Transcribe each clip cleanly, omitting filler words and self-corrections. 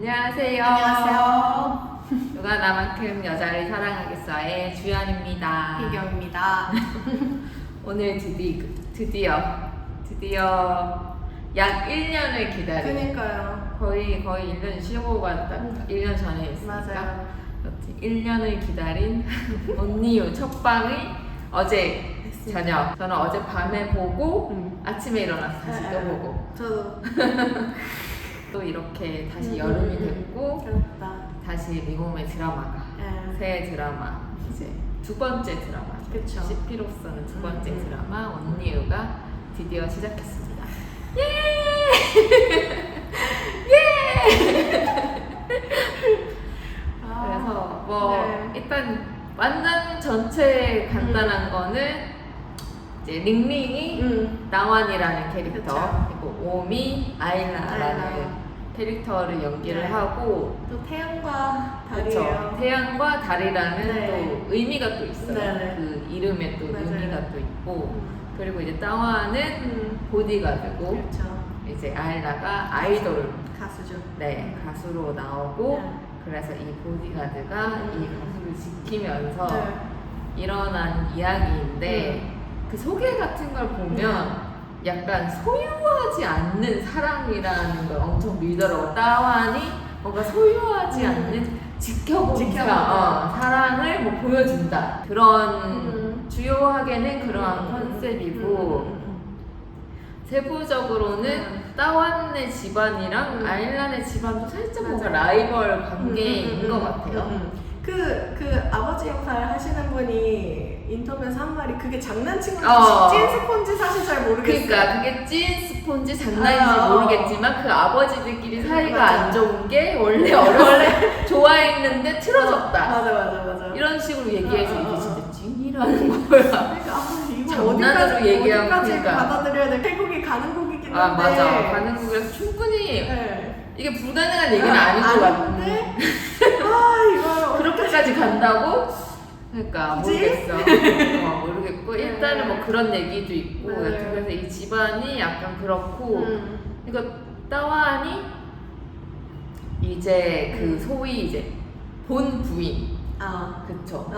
안녕하세요. 안녕하세요. 누가 나만큼 여자를 사랑하겠어의 주연입니다. 희경입니다. 오늘 드디어 약 1년을 기다린 그니까요. 거의 1년 쉬고 갔다 1년 전에 했으니까 맞아요. 1년을 기다린 언니유 첫 방이 어제 저녁. 저는 어제 밤에 보고 아침에 일어나서 다시 또 보고 저도 또 이렇게 다시 여름이 됐고 그렇다. 다시 미국의 드라마가 새 드라마 이제 두 번째 드라마 그쵸. CP로서는 두 번째 드라마 언니유가 드디어 시작했습니다. 예! 그래서 뭐 일단 완전 전체 간단한 거는 이제 링링이 나완이라는 캐릭터 그쵸. 그리고 오미 아일라라는 캐릭터를 연기를 하고 또 태양과 그쵸. 달이에요. 태양과 달이라는 네. 또 의미가 또 있어요. 네네. 그 이름에 또 맞아요. 의미가 또 있고 그리고 이제 따와는 보디가드고 그렇죠. 이제 아일라가 아이돌 가수죠. 가수로 나오고 네. 그래서 이 보디가드가 이 가수를 지키면서 네. 일어난 이야기인데 그 소개 같은 걸 보면 약간 소유하지 않는 사랑이라는 걸 엄청 밀더라고. 따완이 뭔가 소유하지 않는 지켜보니까 사랑을 뭐 보여준다 그런 주요하게는 그러한 컨셉이고 세부적으로는 따완의 집안이랑 아일란의 집안도 살짝 뭔가 라이벌 관계인 것 같아요. 그 아버지 역할을 하시는 분이 인터뷰에서 한 말이 그게 장난친 건지 찐 스폰지 사실 잘 모르겠어요. 그러니까 그게 찐 스폰지 장난인지 모르겠지만 그 아버지들끼리 사이가 맞아. 안 좋은 게 원래 어렸을 때 좋아했는데 틀어졌다. 맞아. 이런 식으로 얘기해서 이게 진짜 찐이라는 거야. 그러니까 이거 장난으로 얘기하면 어디까지 그러니까. 받아들여야 돼? 태국이 가는 곡이긴 한데. 아 맞아. 가는 국에서 충분히 네. 이게 불가능한 얘기는 아닌 것 아닌데? 같은데 이걸 그렇게까지 간다고? 그러니까 굳이? 모르겠어. 모르겠고 일단은 뭐 그런 얘기도 있고 네. 그래서 이 집안이 약간 그렇고 이거 따완이 이제 그 소위 이제 본 부인 그쵸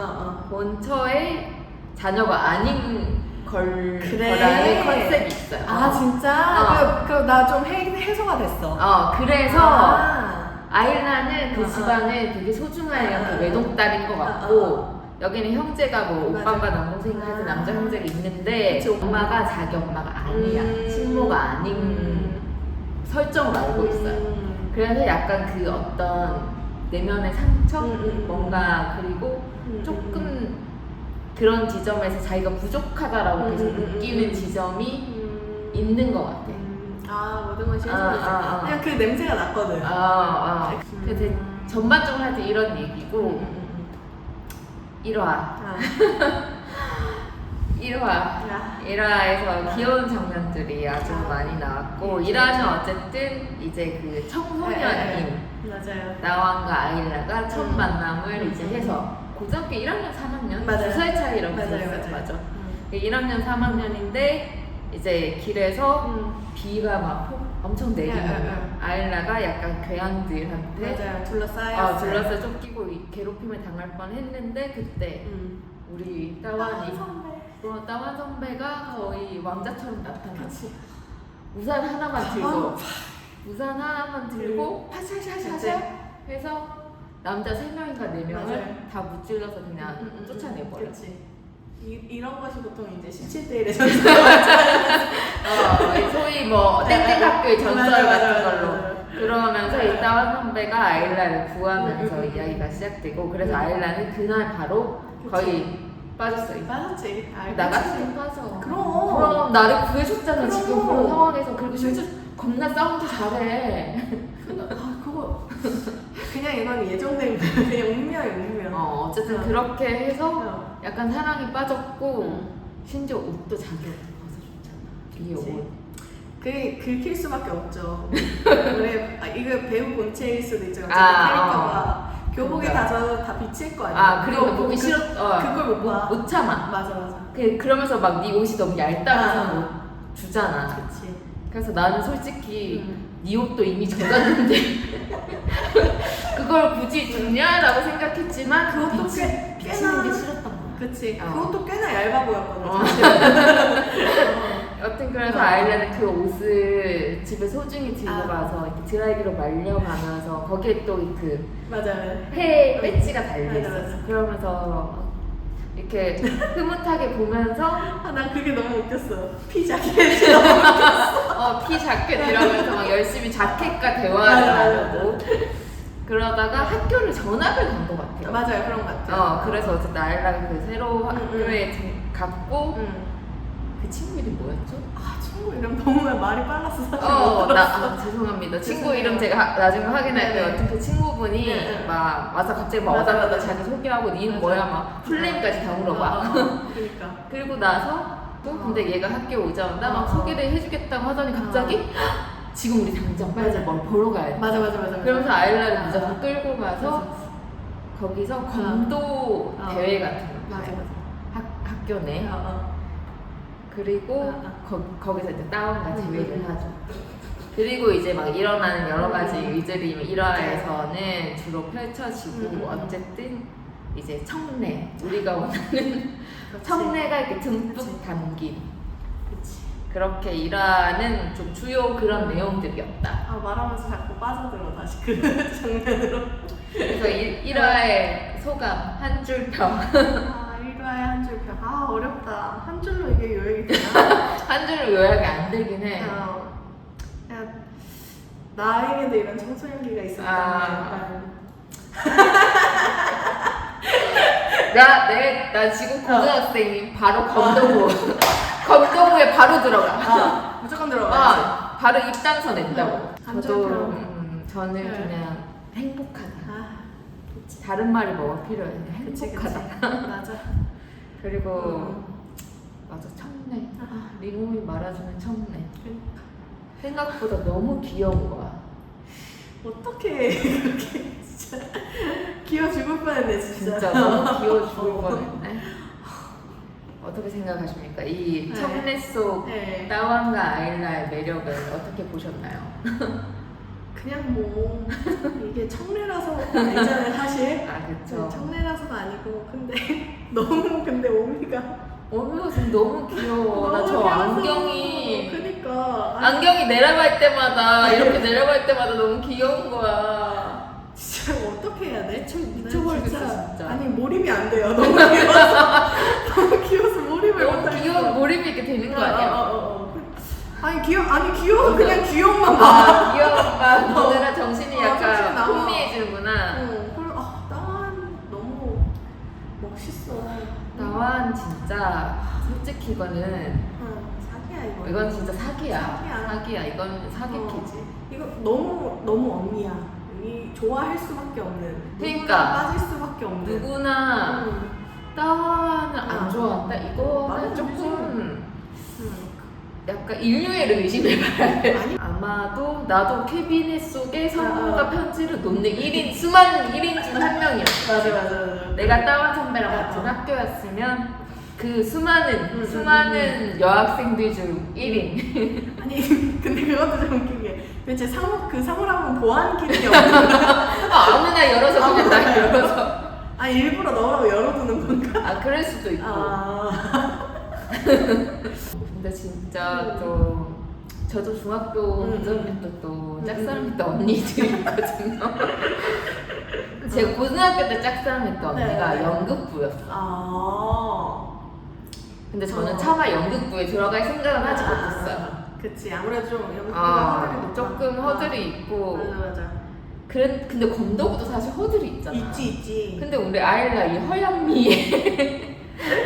본처의 자녀가 아닌 거라는 컨셉이 있어요. 아 진짜? 그럼 나 좀 해소가 됐어. 그래서 아일라는 그 집안에 되게 소중한 그 외동딸인 것 같고 여기는 형제가 뭐 오빠가 남동생이 하여튼 남자 형제가 있는데 그치, 엄마가 자기 엄마가 아니야. 친모가 아닌 설정을 알고 있어요. 그래서 약간 그 어떤 내면의 상처? 뭔가 그리고 조금 그런 지점에서 자기가 부족하다라고 계속 느끼는 지점이 있는 것 같아. 모든 것이 해소됐어. 그냥 그 냄새가 났거든. 그래서 전반적으로 할 때 이런 얘기고 1화 1화에서 귀여운 장면들이 아주 많이 나왔고 1화는 어쨌든 이제 그 청소년인 맞아요. 나완과 아일라가 첫 만남을 이제 해서 고등학교 1학년 3학년? 맞아요. 2살 차이라고 맞아요. 했어요. 맞아. 1학년 3학년인데 이제 길에서 비가 막 엄청 내리는 거야. 아일라가 약간 괴한들한테 맞아요. 둘러싸여. 둘러싸여 쫓기고 괴롭힘을 당할 뻔했는데 그때 우리 따완이 따완 선배가 거의 왕자처럼 나타났어. 그치. 우산 하나만 들고 파샤샤샤샤 해서 남자 3명인가 4명을 맞아요. 다 무찔러서 그냥 쫓아내버려. 그치. 이런 것이 보통 이제 17대1의 전설. 소위 뭐 땡땡 학교의 전설 같은 걸로 맞아. 그러면서 이 따완 선배가 아일라를 구하면서 이야기가 시작되고 그래서 아일라는 그날 바로 거의 빠졌어요. 빠졌지. 나 같으면 빠져. 그럼 나를 구해줬잖아. 그럼. 지금 그런 상황에서. 그리고 실제 겁나 싸움도 잘해. 그거 그냥 이건 예정된 거야. 그냥 운명이야. 어쨌든 그렇게 해서 약간 사랑이 빠졌고 심지어 옷도 자기 옷 벗어줬잖아. 뒤에 그치. 옷. 그게 긁힐 수밖에 없죠. 원래 이거 배우 본체일 수도 있죠. 캐릭터가 교복에 다 비칠 거 아니야. 그리고 보기 싫었. 그걸 못 봐. 못 참아. 맞아. 그러면서 막 네 옷이 너무 얇다면서 못 주잖아. 그치. 그래서 나는 솔직히 네 옷도 이미 젖었는데 그걸 굳이 듣냐라고 생각했지만 그것도 비치는 꽤나 게 싫었던 거야. 그치. 어. 그것도 꽤나 얇아 보였거든. 어. 여튼 그래서 아일랜드 그 옷을 집에 소중히 들고 아. 가서 이렇게 드라이기로 말려가면서 거기에 또 그 맞아요. 해 배지가 달려 맞아, 있었어. 맞아. 그러면서 이렇게 흐뭇하게 보면서 아, 난 그게 너무 웃겼어. 피 자켓이 너무 웃겼어. 피 자켓 이러면서 막 열심히 자켓과 대화를 맞아, 맞아, 나누고 그러다가 학교를 전학을 간 것 같아요. 맞아요, 그런 것 같아요. 그래서 어쨌든 아일랜드 그 새로 응, 학교에 갔고 응. 그 친구 이름 뭐였죠? 아, 친구 이름 너무 말이 빨라서 사실 못 들었어. 죄송합니다. 친구 죄송해요. 이름 제가 나중에 확인할게요. 네네. 어떤 그 친구분이 네네. 막 와서 갑자기 막 맞아, 와다가다 맞아. 자기 소개하고 니 이름 맞아. 뭐야 막 풀네임까지 다 물어봐. 그러니까. 그리고 나서 근데 얘가 학교 오자마자 막 소개를 해주겠다고 하더니 갑자기 지금 우리 당장 빨리 뭘 보러 가야 돼. 맞아. 그러면서 아일랜드 무조건 끌고 가서 거기서 검도 대회 같은 거 맞아. 학교 내 그리고 거기서 이제 다운과 대회를 하죠. 그리고 이제 막 일어나는 여러 가지 일들이 일화에서는 주로 펼쳐지고 어쨌든 이제 청래 우리가 원하는 청래가 이렇게 듬뿍 담긴 그렇게 일하는 좀 주요 그런 내용들이었다. 아, 말하면서 자꾸 빠져들어 다시 그 장면으로. 그래서 1화의 소감 한 줄 평. 아, 1화에 한 줄 평. 아, 어렵다. 한 줄로 이게 요약이 되나? 한 줄로 요약이 안 되긴 해. 야, 나에게도 이런 청소년기가 있었다면 나 지금 고등학생이 바로 검도부 검도부에 바로 들어가. 무조건 들어가야지. 바로 입단서 낸다고. 한 저도 줄 평. 저는 네. 그냥 행복하다. 그치. 다른 말이 뭐가 필요해? 그치. 행복하다. 맞아. 그리고 맞아 청래. 리몸이 말아주는 청래. 생각보다 너무 귀여운 거야. 어떻게 그렇게 진짜 귀여워 죽을 뻔했네 진짜. 진짜 너무 귀여워 죽을 뻔했네. 어떻게 생각하십니까? 이 네. 청래 속 네. 따완과 아일라의 매력을 어떻게 보셨나요? 그냥 뭐 이게 청래라서 알잖아요 사실. 그쵸. 청래라서가 아니고 근데 너무 근데 오미가 오미가 지금 너무 귀여워. 나 저 너무 안경이 그니까 안경이 내려갈 때마다 이렇게 내려갈 때마다 너무 귀여운 거야. 진짜 어떻게 해야 돼? 미쳐버리겠어, 진짜. 아니 몰입이 안 돼요. 너무 귀여워서 너무 귀여워서 몰입을 너무 못하겠어. 귀여운 몰입이 이렇게 되는 거 아니야? 아니 귀여워 그냥 귀여움만 봐. 귀여움만 보느라 정신이 정신이 약간 나와. 혼미해지는구나. 그리고 나만 너무 멋있어. 나완 진짜 솔직히 이거는 사기야 이거. 이건 진짜 사기야. 사기야. 이건 사기키지. 이거 너무 언니야. 이 좋아할 수밖에 없는. 그러니까. 누구나 빠질 수밖에 없는. 누구나 따완을 안 좋아한다? 맞아, 이거는 조금 약간 인류애를 의심해봐야 돼. 아니. 아마도 나도 캐비넷 속에 선물과 편지를 놓는 1인 수많은 1인 중 한 명이었어. 맞아. 내가 따완 선배랑 같은 학교였으면 그 수많은 여학생들 중 1인. 아니 근데 그것도 좀 웃긴 게 대체 사물함은 보안 기능이 없는 거야? 아무나 열어서 그냥 나 열어서. 아 일부러 넣으라고 열어두는 건가? 그럴 수도 있고. 근데 진짜 또 저도 중학교 고등학교 때또 짝사랑했던 언니들이 있거든요. 제가 고등학교 때 짝사랑했던 언니가 네. 연극부였어. 근데 저는 차마 연극부에 들어갈 생각은 하지 못했어요. 그치 아무래도 좀 연극보다 허들이 높아. 조금 허들이 있고. 맞아. 근데 검도부도 사실 허들이 있잖아. 있지. 근데 우리 아일라 이 허영미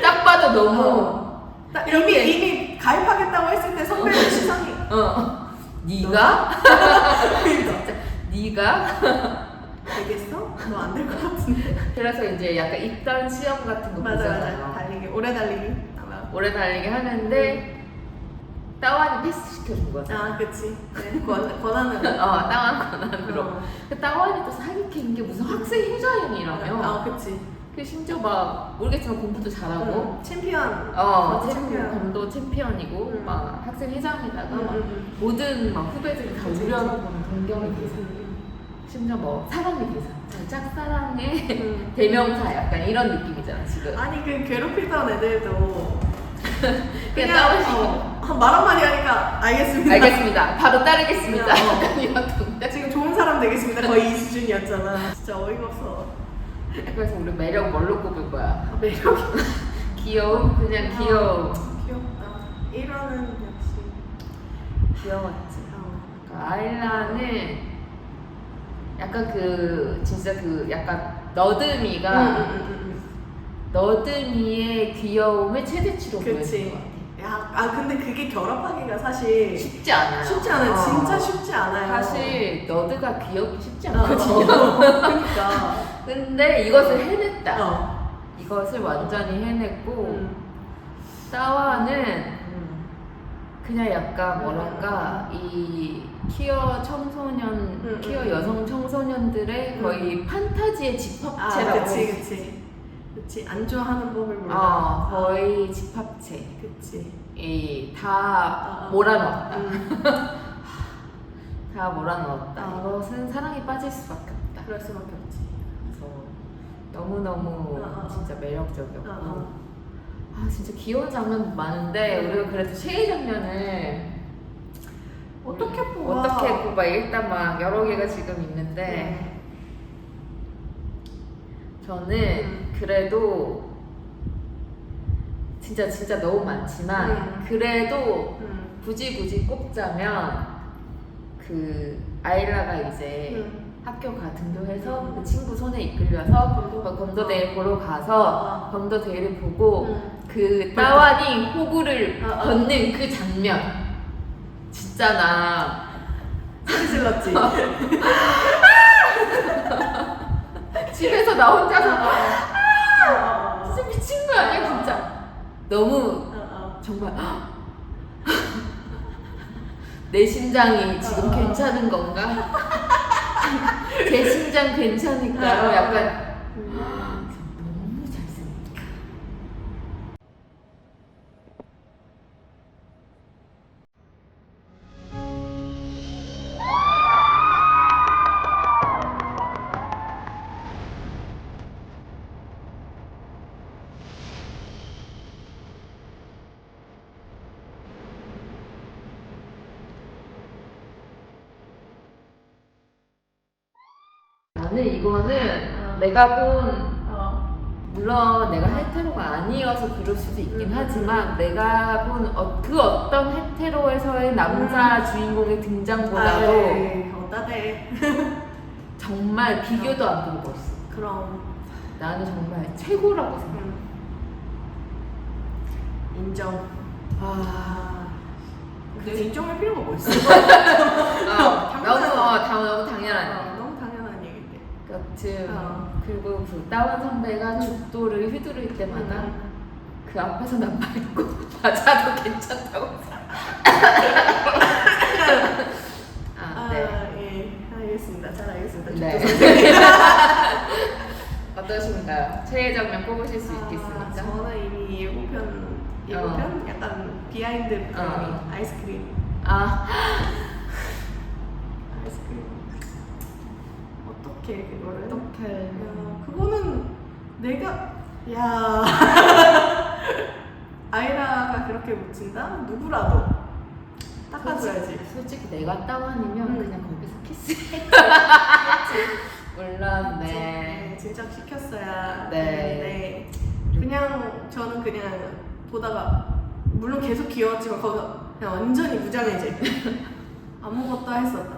딱 봐도 너무 딱 이렇게. 이미 가입하겠다고 했을 때 선배의 시선이 네가? 진짜 네가? 되겠어? 너 안 될 것 같은데. 그래서 이제 약간 입단 시험 같은 거 맞아. 보잖아요. 달리기 오래 달리기. 아마. 오래 달리기 하는데 따완이 패스 시켜준 거잖아. 그치. 네, 권한은. 따완 권한으로. 그 따완이 또 사기캐인 게 무슨 학생 회장이라며. 그치. 그 심지어 막 모르겠지만 공부도 잘하고. 챔피언. 검도 챔피언이고 막 학생 회장에다가 막 응. 모든 막 후배들이 다 우려하고 보는 동경이 있어. 심지어 뭐 사랑의 대사, 짝사랑의 대명사 약간 이런 느낌이잖아 지금. 아니 그 괴롭히던 애들도 그냥 따로 말 한마디 하니까 알겠습니다. 알겠습니다. 바로 따르겠습니다. 그냥, 약간 이런 동작. 지금 좋은 사람 되겠습니다. 거의 이 수준이었잖아. 진짜 어이가 없어. 그래서 우리 매력 뭘로 꼽을 거야? 매력이 귀여움? 그냥 귀여움. 귀엽다. 1화는 역시 귀여웠지. 그러니까 아일라는 약간 그 진짜 그 약간 너드미가 너드미의 귀여움을 최대치로 보여준 것 그치. 같아. 야, 근데 그게 결합하기가 사실 쉽지 않아요. 쉽지 않아요. 진짜 쉽지 않아요. 사실 너드가 귀엽기 쉽지 않거든요. 그러니까. 근데 이것을 해냈다. 어. 이것을 완전히 해냈고 따와는 그냥 약간 뭐랄까 이 퀴어 청소년, 퀴어 여성 청소년들의 거의 판타지의 집합체라고 그치. 안 좋아하는 법을 몰라. 거의 집합체. 그치. 다 몰아넣었다. 다 몰아넣었다. 아. 이것은 사랑에 빠질 수밖에 없다. 그럴 수밖에 없지. 그래서 너무너무 진짜 매력적이었고 진짜 귀여운 장면도 많은데 우리가 그래도 최애 장면을 어떻게 뽑아? 어떻게 뽑아? 일단 막 여러 개가 지금 있는데 저는 그래도 진짜 너무 많지만 그래도 굳이 꼽자면 그 아일라가 이제 학교 등교해서 그 친구 손에 이끌려서 검도대회 보러 가서 검도대회를 보고 그 따완이 호구를 걷는 그 장면 진짜 나 소리 질렀지. 집에서 나 혼자서 진짜 미친 거 아니야 진짜. 너무 정말 내 심장이 지금 괜찮은 건가? 제 심장 괜찮을까요? 약간 너무 잘생겼다. 나는 이거는 내가 본 물론 내가 헤테로가 아니어서 그럴 수도 있긴 하지만 내가 본 그 어떤 헤테로에서의 남자 주인공의 등장보다도 어따대. 정말 비교도 안 되고 멋있어. 그럼 나는 정말 최고라고 생각해. 인정. 근데 인정할 필요가 뭐 있어? 너무 당연한 너무 당연한 얘기인데. 그리고 그 따완 선배가 죽도를 휘두를 때마다 그 앞에서 난 말고 맞아도 괜찮다고 예, 알겠습니다. 잘 알겠습니다. 네. 어떠신가요? 최애 장면 뽑으실 수 있겠습니까? 저는 이미 예고편 약간 비하인드 아이스크림. 아이스크림. 어떻게 그거를? 그거는 내가 아이라가 그렇게 묻힌다? 누구라도 닦아줘야지. 솔직히 내가 따완이면 그냥 거기서 키스했지. 물론 진짜 시켰어야 네. 되는데 그냥 저는 그냥 보다가 물론 계속 귀여웠지만 거기서 그냥 완전히 무장해제 아무것도 했었다.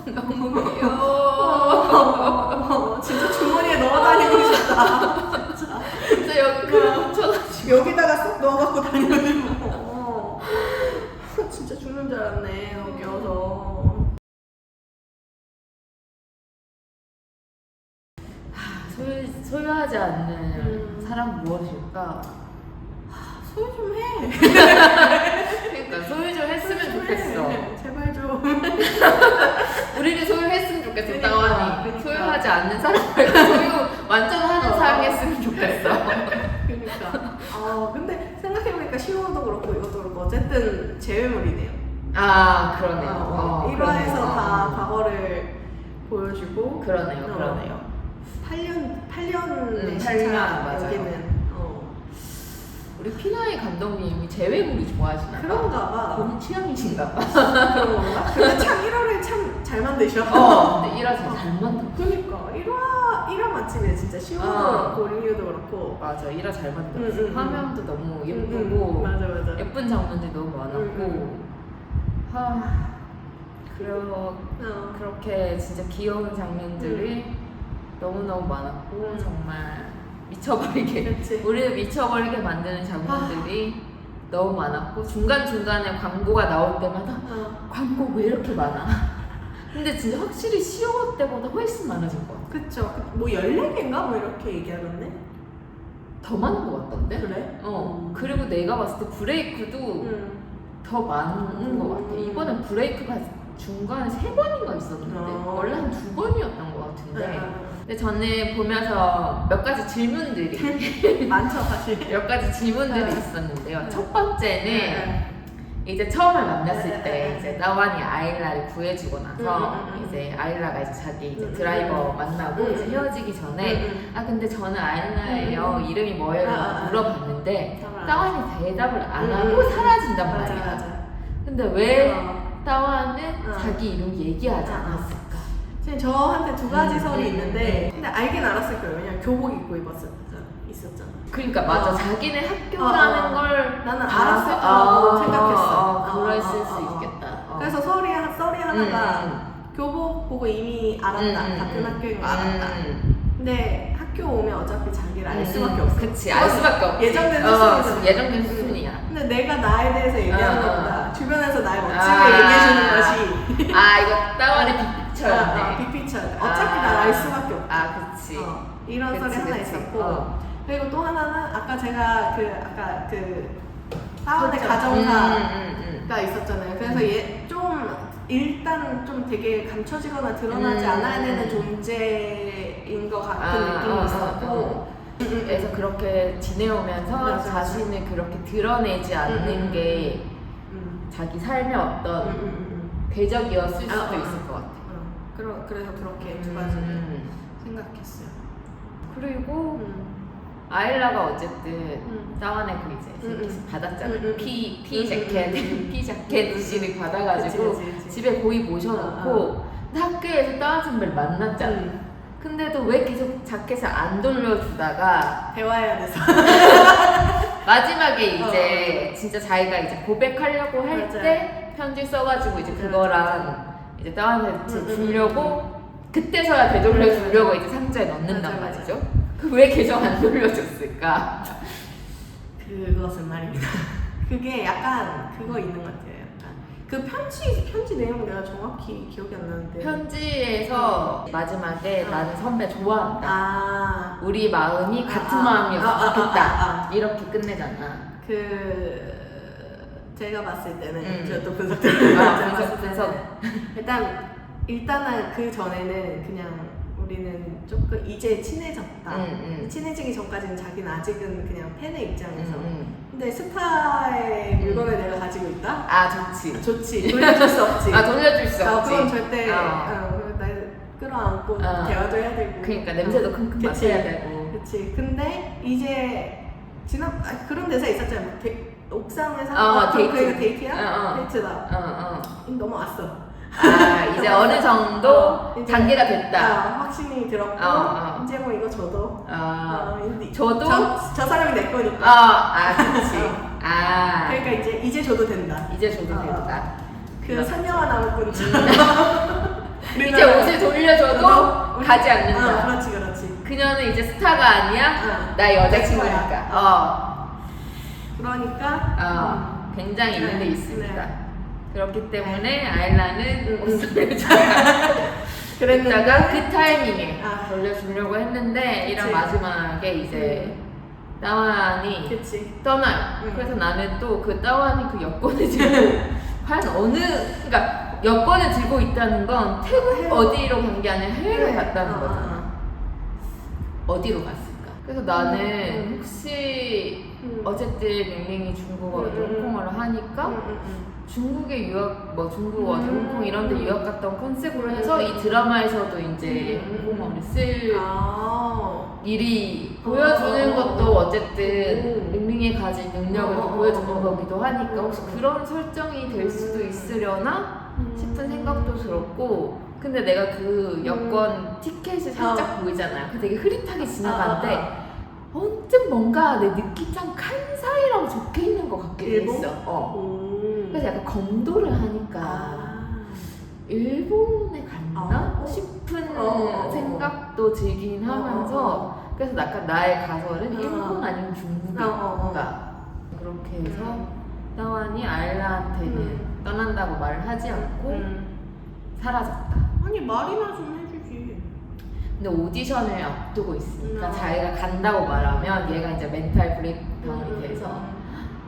너무 귀여워. 진짜 주머니에 넣어 다니고 싶다. 진짜 여기 훔쳐가지고 여기다가 쏙 넣어갖고 다니고. 진짜 죽는 줄 알았네. 너무 귀여워서. 소유하지 않는 사람 무엇일까? 소유 좀 해. 그러니까 소유 좀 했으면 좋겠어. 제발 좀. 우리는 소유했으면 좋겠어. 그러니까, 따완이 그러니까. 소유하지 않는 사람 말고 소유 완전 하는 사람 했으면 좋겠어. 그러니까. 근데 생각해보니까 시원도 그렇고 이것도 그렇고 어쨌든 재회물이네요. 그러네요. 1화에서 다 과거를 보여주고. 그러네요, 그러네요. 8년의 8년, 시차 맞아요. 여기는. 우리 피나이 감독님이 재외물이 좋아하시나 봐. 그런가 봐. 본인 취향이신가 봐. 그런 건가? 근데 참 1화를 참 잘 만드셔. 근데 1화 잘 만들었어. 그러니까 1화 맛집이야 진짜. 시우도 그렇고 리우도 그렇고. 맞아, 1화 잘 만들었어. 화면도 너무 예쁘고 맞아 맞아. 예쁜 장면들이 너무 많았고 그렇게 진짜 귀여운 장면들이 너무너무 많았고 정말 미쳐버리게 그치. 우리를 미쳐버리게 만드는 장면들이 너무 많았고 중간중간에 광고가 나올 때마다 광고 왜 이렇게 많아? 근데 진짜 확실히 시어 때보다 훨씬 많아진 것 같아. 그쵸. 뭐 14개인가? 뭐 이렇게 얘기하던데? 더 많은 것 같던데? 그래? 그리고 내가 봤을 때 브레이크도 더 많은 것 같아. 이번엔 브레이크가 중간에 3번인가 있었는데 원래 한 2번이었던 것 같은데 근데 저는 보면서 몇 가지 질문들이 많죠 사실. 몇 가지 질문들이 있었는데요. 첫 번째는 이제 처음에 만났을 때 이제 나완이 아일라를 구해주고 나서 이제 아일라가 이제 자기 이제 드라이버 만나고 이제 헤어지기 전에 근데 저는 아일라예요. 이름이 뭐예요? 라고 물어봤는데 따완이 대답을 안 하고 사라진단 맞아, 말이야. 맞아. 근데 왜 따완은 자기 이름 얘기하지 않았을까? 지금 저한테 두 가지 설이 있는데 근데 알긴 알았을 거예요. 왜냐면 교복 입고 있었잖아. 그러니까 맞아. 자기네 학교라는 걸 나는 알았을 알았을 거라고 생각했어. 그랬을 수 있겠다. 그래서 썰이 하나가 교복 보고 이미 알았다. 같은 학교인 거 알았다. 근데 학교 오면 어차피 자기를 알 수밖에 없어. 그치, 알 수밖에 없지. 예정된 수순이잖아. 예정된 수순이야. 근데 내가 나에 대해서 얘기하는 것보다 주변에서 나의 멋짐을 아. 얘기해주는 것이 이거 따완의 빅픽처였네. 빅피처. 어차피 날 알 수밖에 없다. 그치. 이런 썰이 하나 있었고 그리고 또 하나는 아까 제가 따완의 가정사가 있었잖아요. 그래서 얘 좀 일단 좀 되게 감춰지거나 드러나지 않아야 되는 존재인 것 같은 느낌이 있었고 그래서 그렇게 지내오면서 맞아. 자신을 그렇게 드러내지 않는 게 자기 삶의 어떤 궤적이었을 수도 있을 것 같아. 그래서 그렇게 두 가지를 생각했어요. 그리고 아일라가 어쨌든 따완의 그 이제 받았잖아요. 피 자켓 지를 받아가지고 그치. 집에 고이 모셔놓고 학교에서 따완 선배를 만났잖아. 근데도 왜 계속 자켓을 안 돌려주다가 대화해야 돼서 마지막에 이제 진짜 자기가 이제 고백하려고 할 맞아. 때 편지 써가지고 이제 그거랑 이제 따완한테 주려고 그때서야 되돌려 주려고 이제 상자에 넣는단 맞아. 말이죠. 그 왜 계속 안 돌려줬을까? 그것은 말입니다. 그게 약간 그거 있는 것 같아요. 약간 그 편지 내용 내가 정확히 기억이 안 나는데 편지에서 마지막에 나는 선배 좋아한다. 우리 마음이 같은 마음이었으면 좋겠다. 이렇게 끝내잖아. 제가 봤을 때는 제가 또 분석들을 분석. 일단은 그 전에는 그냥 우리는 조금 이제 친해졌다. 친해지기 전까지는 자기는 아직은 그냥 팬의 입장에서. 근데 스타의 물건을 내가 가지고 있다? 좋지. 돌려줄 수 없지. 돌려줄 수 없지. 그건 절대 날 끌어안고 대화도 해야 되고. 그러니까 냄새도 킁킁 맡아야 되고. 그치. 근데 이제 그런 대사 있었잖아. 옥상에서 데이트. 데이트야? 데이트다. 넘어왔어. 이제 어느 정도 단계가 됐다. 확신이 들었고 이제 뭐 이거 줘도 줘도 저 사람이 내 거니까. 그렇지. 그러니까 이제 줘도 된다. 이제 줘도 된다. 그 선녀와 나무꾼처럼 이제 옷을 돌려줘도 가지 않는다. 그렇지. 그녀는 이제 스타가 아니야. 나 여자친구니까. 그러니까 굉장히 일리 있습니다. 네. 그렇기 때문에 아일라는 옷을 그랬다가 그 타이밍에 돌려주려고 했는데 이런 마지막에 이제 따완이 떠나요. 그래서 나는 또 그 따완이 그 여권을 들고 과연 그러니까 여권을 들고 있다는 건 태국 어디로 간 게 아니라 해외로 갔다는 거잖아. 어디로 갔을까? 그래서 나는 혹시 어쨌든 맹맹이 중국어, 홍콩어를 하니까 중국에 유학, 뭐 중국어, 홍콩 이런 데 유학 갔던 컨셉으로 해서 이 드라마에서도 이제 홍콩어를 쓸 일이 보여주는 것도 어쨌든 맹맹이 가진 능력을 보여주는 거기도 하니까 혹시 그런 설정이 될 수도 있으려나 싶은 생각도 들었고 근데 내가 그 여권 티켓을 살짝 보이잖아요. 그 되게 흐릿하게 지나가는데 언뜻 뭔가 내 느낌상 칸사이라고 적혀있는 것 같기도 했어. 그래서 약간 검도를 하니까 일본에 갔나 싶은 생각도 들긴 하면서 그래서 약간 나의 가설은 일본 아니면 중국인가 그렇게 해서 따완이 아일라한테는 떠난다고 말을 하지 않고 사라졌다. 아니 말이나 좀 해주지. 근데 오디션을 앞두고 있으니까 자기가 간다고 말하면 얘가 이제 멘탈 브레이크다운이 돼서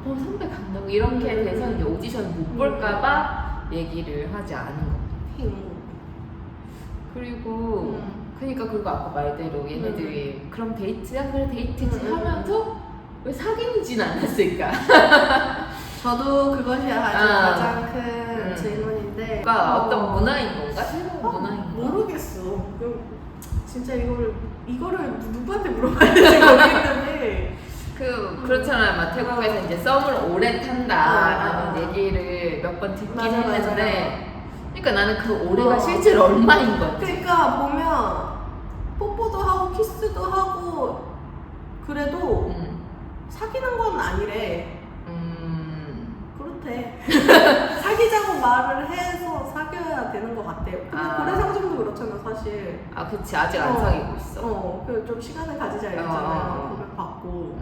선배 간다고 이렇게 돼서 이제 오디션을 못 볼까봐 얘기를 하지 않은 거. 그리고 그리고 아까 말대로 얘네들이 그럼 데이트야? 그래 데이트지 하면서 왜 사귀는진 않았을까? 저도 그것이 가장 큰 질문인데 그러니까 어떤 문화인 건가? 새로운 문화인 건가? 모르겠어. 진짜 이거를 누구한테 물어봐야 될지 모르겠는데 그렇잖아요. 막 태국에서 이제 썸을 오래 탄다라는 얘기를 몇 번 듣긴 했는데 그러니까 나는 그 오래가 실제로 얼마인 건지 그러니까 보면 뽀뽀도 하고 키스도 하고 그래도 사귀는 건 아니래. 그렇대. 사귀자고 말을 해서 사귀어야 되는 것 같아요. 근데 고래상점도 그렇잖아 사실. 그치 아직 안 사귀고 있어. 좀 시간을 가지자 이랬잖아요. 고백 받고.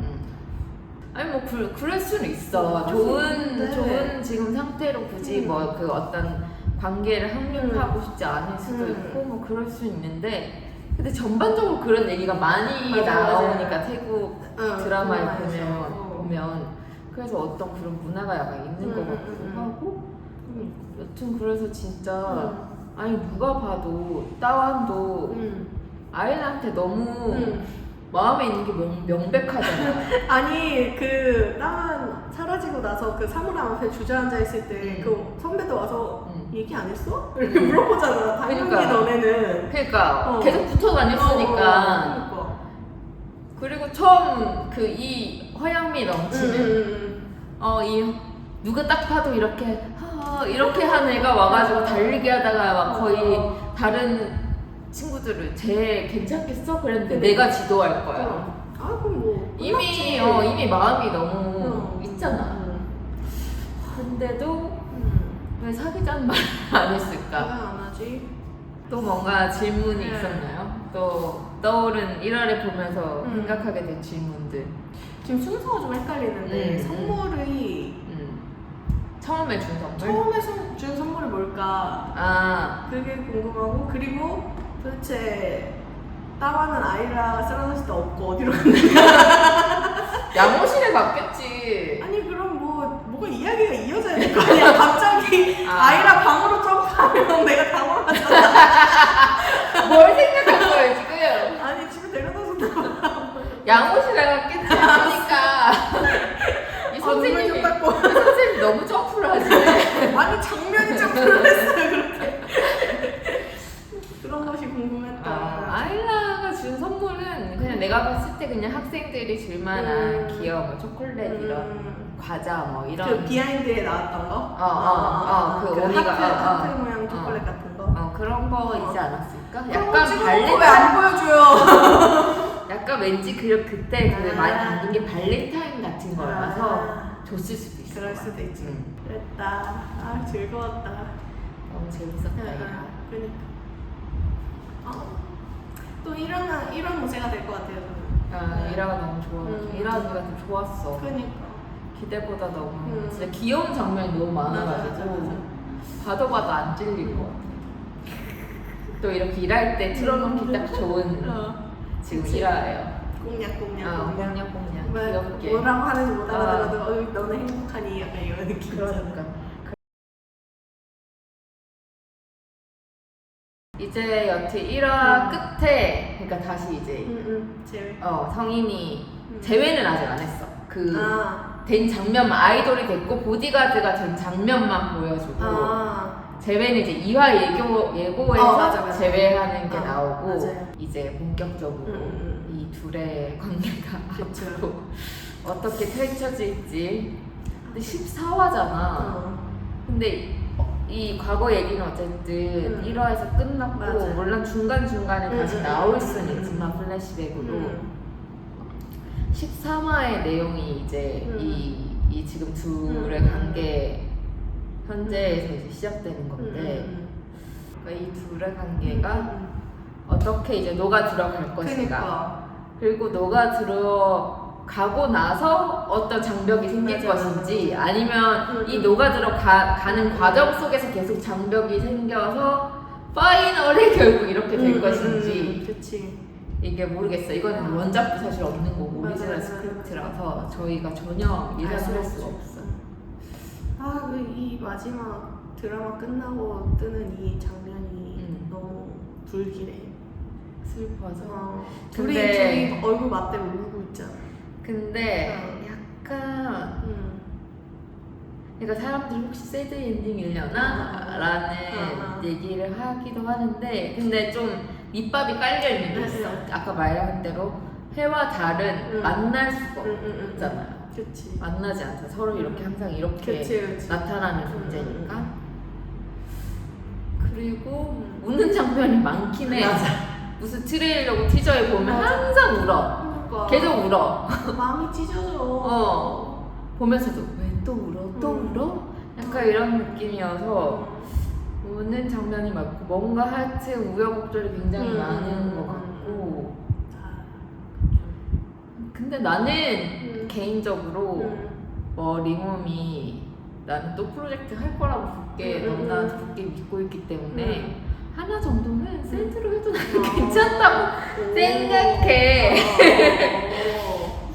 아니 뭐 그럴 수는 있어. 좋은 지금 상태로 굳이 뭐 그 어떤 관계를 확립하고 싶지 않을 수도 있고 뭐 그럴 수 있는데 근데 전반적으로 그런 얘기가 많이 나오니까 태국 드라마에 보면 그래서 어떤 그런 문화가 약간 있는 것 같기도 하고 여튼 그래서 진짜 아니 누가 봐도 따완도 아일한테 너무 마음에 있는 게 명백하잖아. 아니 그 따완 사라지고 나서 그 사물함 앞에 주저앉아 있을 때 그 선배도 와서 얘기 안 했어? 이렇게 물어보잖아. 당연히 너네는. 그러니까 계속 붙어 다녔으니까. 그리고 처음 그 이 허양미 넘치는 이 누가 딱 봐도 이렇게 한 애가 와가지고 달리기 하다가 막 거의 다른 친구들을 쟤 괜찮겠어? 그랬는데 내가 지도할 거야. 그럼 뭐 이미 마음이 너무 있잖아. 근데도 왜 사귀자는 말을 안 했을까? 왜 안 하지? 또 뭔가 질문이 있었나요? 또 떠오른 1화를 보면서 생각하게 된 질문들. 지금 순서가 좀 헷갈리는데 선물이 처음에 준 선물? 처음에 준 선물이 뭘까? 그게 궁금하고 그리고 도대체 따와는 아이라 쓰러졌을 때 없고 어디로 갔는가? 양호실에 갔겠지. 아니 그럼 뭐가 이야기가 이어져야 될 거 아니야? 갑자기 아이라 방으로 점프하면 내가 당황하잖아. 뭘 생각한 거예요 지금? 아니 집에 데려다 준다고. 양호실에 갔겠지. 그러니까 이 선생님이 너무 점프를 하시네. 아니 장면이 점프를 했어요 그렇게. 그런 것이 궁금했다. 아일라가 준 선물은 그냥 내가 봤을 때 그냥 학생들이 줄만한 귀여운 뭐 초콜릿 이런 과자 뭐 이런 그 비하인드에 나왔던 거? 그 오미가 하트 모양 초콜릿 같은 거? 그런 거이지 않았을까? 약간 발레 왜안 보여줘요? 약간 왠지 그때 많이 담긴 게 발렌타인 같은 거라서 줬을 수도 있어. 그럴 수도 있지. 그랬다. 즐거웠다. 너무 재밌었다. 그러니까. 또 1화는 무쇠가 될 것 같아요. 저는. 1화가 너무 좋아. 1화가 좀 좋았어. 그러니까. 기대보다 너무 진짜 귀여운 장면이 너무 많아가지고 봐도 안 질릴 것 같아. 또 이렇게 일할 때 틀어놓기 딱 좋은 지금 1화예요. 꽁냥꽁냥. 귀엽게. 뭐라고 하는지 못 알아들어도 너네 행복하니 약간 이런 느낌. 그러니까. 이제 여튼 1화 끝에 그러니까 다시 이제 제외. 성인이 음. 제외는 아직 안 했어. 그 아. 된 장면만 아이돌이 됐고 보디가드가 된 장면만 보여주고 아. 제외는 이제 2화 예고에서 맞아. 제외하는 게 나오고 맞아요. 이제 본격적으로 이 둘의 관계가 그쵸. 앞으로 어떻게 펼쳐질지. 근데 14화잖아. 근데 이 과거 얘기는 어쨌든 1화에서 끝났고 맞아. 물론 중간중간에 다시 나올 수는 있지만 플래시백으로 13화의 내용이 이제 이 지금 둘의 관계 현재에서 이제 시작되는 건데 그러니까 이 둘의 관계가 어떻게 이제 녹아 들어갈 것인가. 그러니까. 그리고 녹아 들어가고 나서 어떤 장벽이 생길 것인지 아니면 이 녹아 들어가는 과정 속에서 계속 장벽이 생겨서 파이널이 결국 이렇게 될 것인지 그치. 이게 모르겠어. 이거는 원작도 사실 없는 거고 오리지널 맞아. 스크립트라서 저희가 전혀 예상할 수가 없어. 아, 이 마지막 드라마 끝나고 뜨는 이 장면이 너무 불길해. 슬퍼서. 둘이 얼굴 맞대고 울고 있잖아. 근데 약간 그러니까 사람들이 혹시 새드 엔딩이려나? 라는 얘기를 하기도 하는데 근데 좀 밑밥이 깔려 있는 게 있어. 아까 말한 대로 해와 달은 만날 수가 없잖아요. 그치. 만나지 않죠. 서로 이렇게 항상 이렇게 그치. 나타나는 존재니까. 그리고 우는 장면이 많긴 해. 맞아. 무슨 트레일러고 티저에 보면 항상 울어. 그러니까. 계속 울어. 마음이 찢어져. 보면서도 왜 또 울어? 또 울어? 약간 이런 느낌이어서 우는 장면이 많고 뭔가 하여튼 우여곡절이 굉장히 많은 것 같고 근데 나는 개인적으로 리몸이 나는 또 프로젝트 할 거라고 너무나 굳게 믿고 있기 때문에 하나 정도는 센트로 해도 나는 괜찮다고 생각해.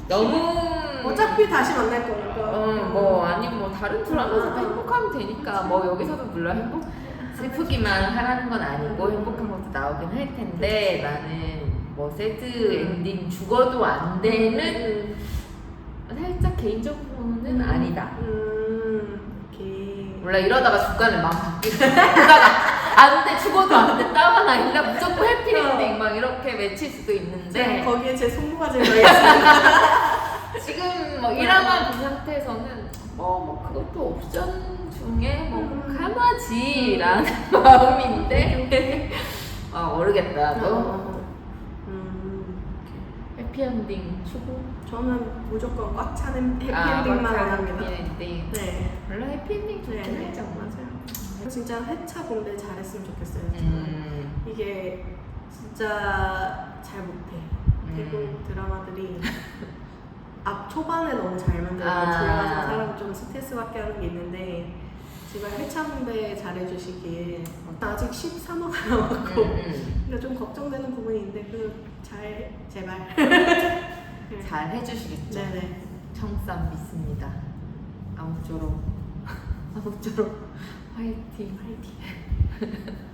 너무 어차피 다시 만날 거니까. 아니면 뭐 다른 드라마에서도 행복하면 되니까 뭐 여기서도 물론 슬프기만 하라는 건 아니고 행복한 것도 나오긴 할 텐데 나는 뭐 새드 엔딩 죽어도 안 되는 살짝 개인적으로는 아니다. 오케이. 몰라 이러다가 중간에 마음 바뀌고 이러다가 안 돼 죽어도 안 돼 따만 아니라 무조건 해피엔딩 막 이렇게 외칠 수도 있는데 거기에 제 손모가지를 넣겠습니다. 지금 뭐 1화만 본 상태에서는 뭐 그것도 옵션 중에 뭐 가마지라는 마음인데 모르겠다 또 해피엔딩 추구? 저는 무조건 꽉 차는 해피엔딩만 원합니다. 해피엔딩. 네. 물론 해피엔딩 좋긴 하죠. 맞아요. 진짜 회차 공대 잘했으면 좋겠어요. 이게 진짜 잘 못해. 대부분 드라마들이 앞 초반에 너무 잘 만들고 들어가서 사람 좀 스트레스 받게 하는 게 있는데 제발 회차 공대 잘해주시길. 아직 13화가 남았고 그러니까 좀 걱정되는 부분인데 제발 잘 해주시겠죠. 네네. 청쌈 믿습니다. 아무쪼록 화이팅.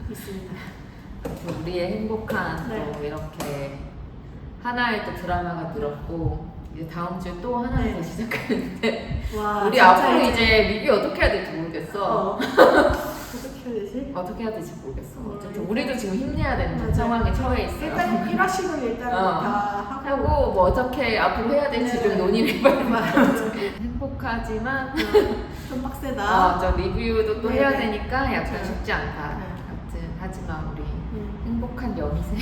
믿습니다. 우리의 행복한 또 이렇게 하나의 또 드라마가 늘었고 이제 다음 주에 또 하나를 더 시작하는데 우리 앞으로 이제 리뷰 어떻게 해야 될지 모르겠어. 어떻게 해야 될지 모르겠어. 어쨌든 우리도 지금 힘내야 되는 상황에 처해 있어요. 일단 1화씩은 일단 다 하고 뭐 어떻게 앞으로 해야 될지 좀 논의를 해봐야 돼. 행복하지만 좀 빡세다. 저 리뷰도 또 해야 되니까 약간 쉽지 않다. 아무튼 하지만 우리 행복한 여미새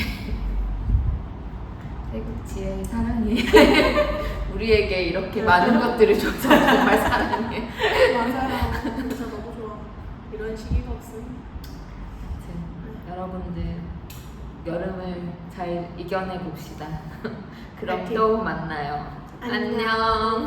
태국지의 사랑해. 우리에게 이렇게 많은 것들을 줘서 정말 사랑해. 맞아요. 진짜 너무 좋아. 이런 시기가 없으니. 여러분들 여름을 잘 이겨내 봅시다. 그럼 파이팅. 또 만나요. 안녕.